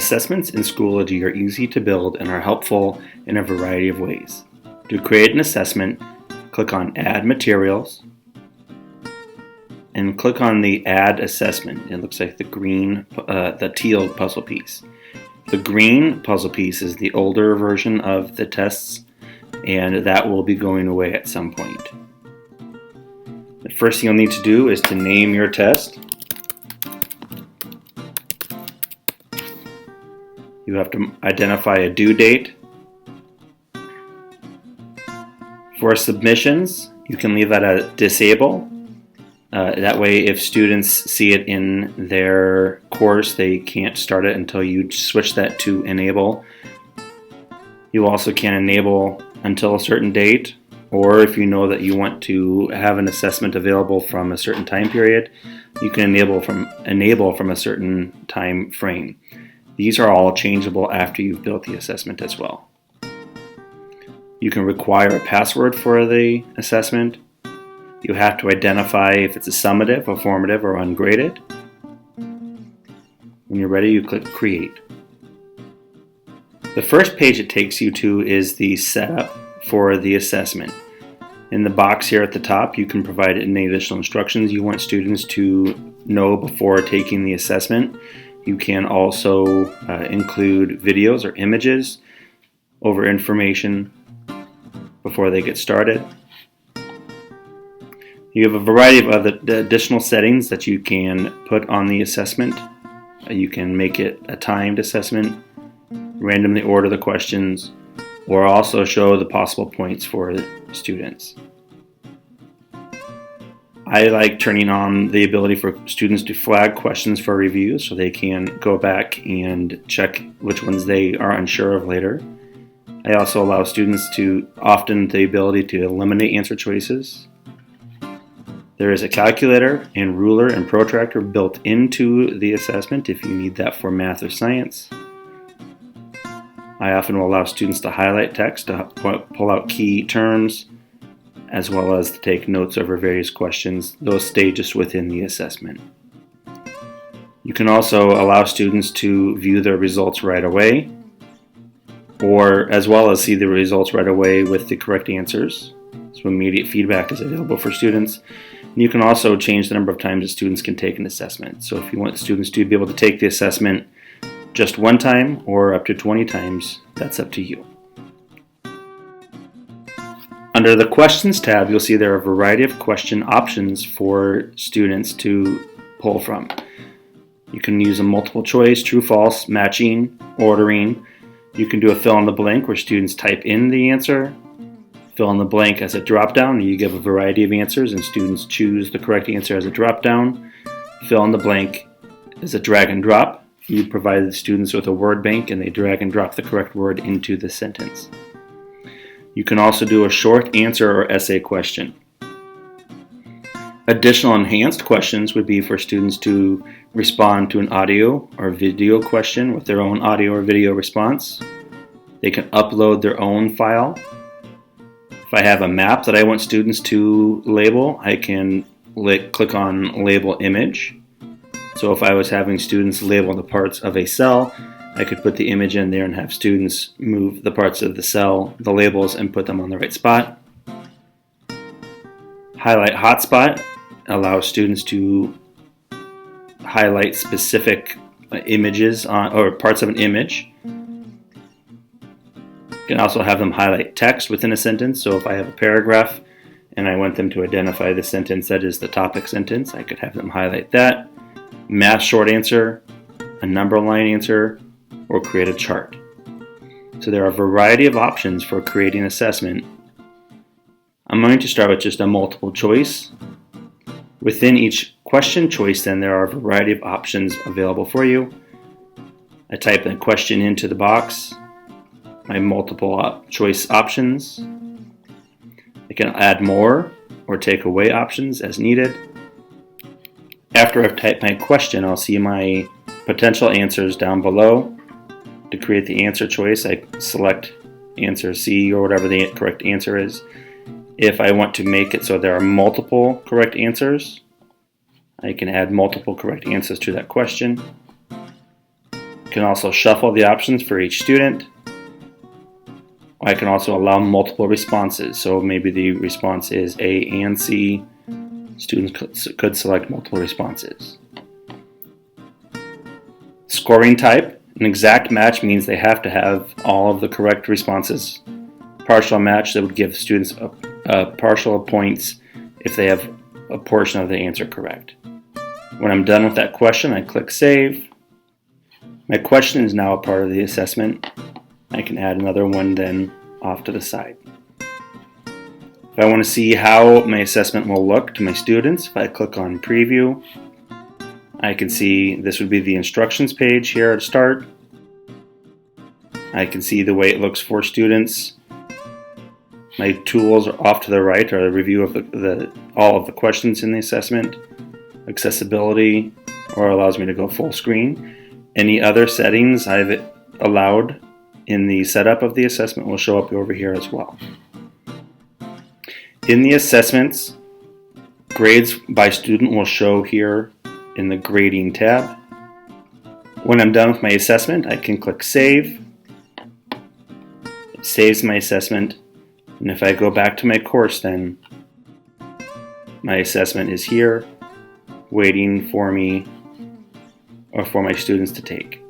Assessments in Schoology are easy to build and are helpful in a variety of ways. To create an assessment, click on Add Materials and click on the Add Assessment. It looks like the teal puzzle piece. The green puzzle piece is the older version of the tests, and that will be going away at some point. The first thing you'll need to do is to name your test. You have to identify a due date. For submissions, you can leave that at disable. That way, if students see it in their course, they can't start it until you switch that to enable. You also can enable until a certain date, or if you know that you want to have an assessment available from a certain time period, you can enable from a certain time frame. These are all changeable after you've built the assessment as well. You can require a password for the assessment. You have to identify if it's a summative, a formative, or ungraded. When you're ready, you click Create. The first page it takes you to is the setup for the assessment. In the box here at the top, you can provide any additional instructions you want students to know before taking the assessment. You can also include videos or images over information before they get started. You have a variety of other additional settings that you can put on the assessment. You can make it a timed assessment, randomly order the questions, or also show the possible points for students. I like turning on the ability for students to flag questions for review so they can go back and check which ones they are unsure of later. I also allow students the ability to eliminate answer choices. There is a calculator and ruler and protractor built into the assessment if you need that for math or science. I often will allow students to highlight text to pull out key terms, as well as to take notes over various questions. Those stay just within the assessment. You can also allow students to view their results right away, or as well as see the results right away with the correct answers. So immediate feedback is available for students. And you can also change the number of times that students can take an assessment. So if you want students to be able to take the assessment just one time or up to 20 times, that's up to you. Under the Questions tab, you'll see there are a variety of question options for students to pull from. You can use a multiple choice, true, false, matching, ordering. You can do a fill in the blank where students type in the answer. Fill in the blank as a drop-down, and you give a variety of answers and students choose the correct answer as a drop-down. Fill in the blank as a drag and drop. You provide the students with a word bank and they drag and drop the correct word into the sentence. You can also do a short answer or essay question. Additional enhanced questions would be for students to respond to an audio or video question with their own audio or video response. They can upload their own file. If I have a map that I want students to label, I can click on Label Image. So if I was having students label the parts of a cell, I could put the image in there and have students move the parts of the cell, the labels, and put them on the right spot. Highlight Hotspot allows students to highlight specific images or parts of an image. You can also have them highlight text within a sentence. So if I have a paragraph and I want them to identify the sentence that is the topic sentence, I could have them highlight that. Math short answer, a number line answer, or create a chart. So there are a variety of options for creating an assessment. I'm going to start with just a multiple choice. Within each question choice, then there are a variety of options available for you. I type the question into the box, my multiple choice options. I can add more or take away options as needed. After I've typed my question, I'll see my potential answers down below. To create the answer choice, I select answer C or whatever the correct answer is. If I want to make it so there are multiple correct answers, I can add multiple correct answers to that question. can also shuffle the options for each student. I can also allow multiple responses. So maybe the response is A and C. Students could select multiple responses. Scoring type. An exact match means they have to have all of the correct responses. Partial match, that would give students a partial of points if they have a portion of the answer correct. When I'm done with that question, I click Save. My question is now a part of the assessment. I can add another one then off to the side. If I want to see how my assessment will look to my students, if I click on Preview, I can see this would be the instructions page here at start. I can see the way it looks for students. My tools off to the right are a review of all of the questions in the assessment. Accessibility, or allows me to go full screen. Any other settings I've allowed in the setup of the assessment will show up over here as well. In the assessments, grades by student will show here in the grading tab. When I'm done with my assessment, I can click Save. It saves my assessment, and if I go back to my course, then my assessment is here waiting for me or for my students to take.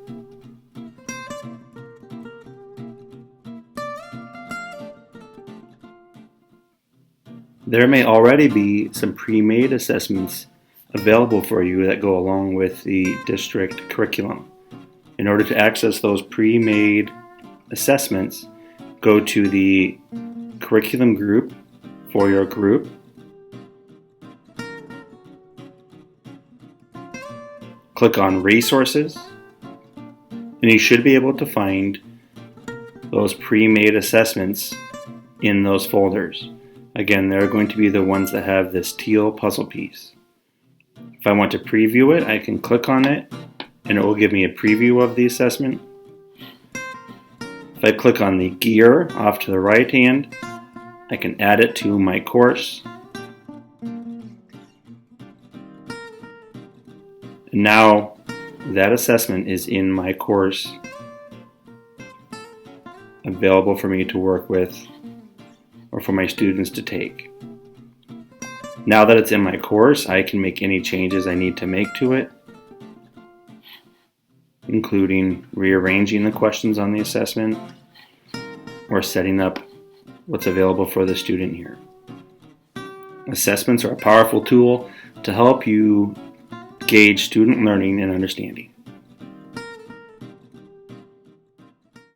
There may already be some pre-made assessments available for you that go along with the district curriculum. In order to access those pre-made assessments, go to the curriculum group for your group. Click on Resources, and you should be able to find those pre-made assessments in those folders. Again, they're going to be the ones that have this teal puzzle piece. If I want to preview it, I can click on it, and it will give me a preview of the assessment. If I click on the gear off to the right hand, I can add it to my course. And now that assessment is in my course, available for me to work with or for my students to take. Now that it's in my course, I can make any changes I need to make to it, including rearranging the questions on the assessment or setting up what's available for the student here. Assessments are a powerful tool to help you gauge student learning and understanding.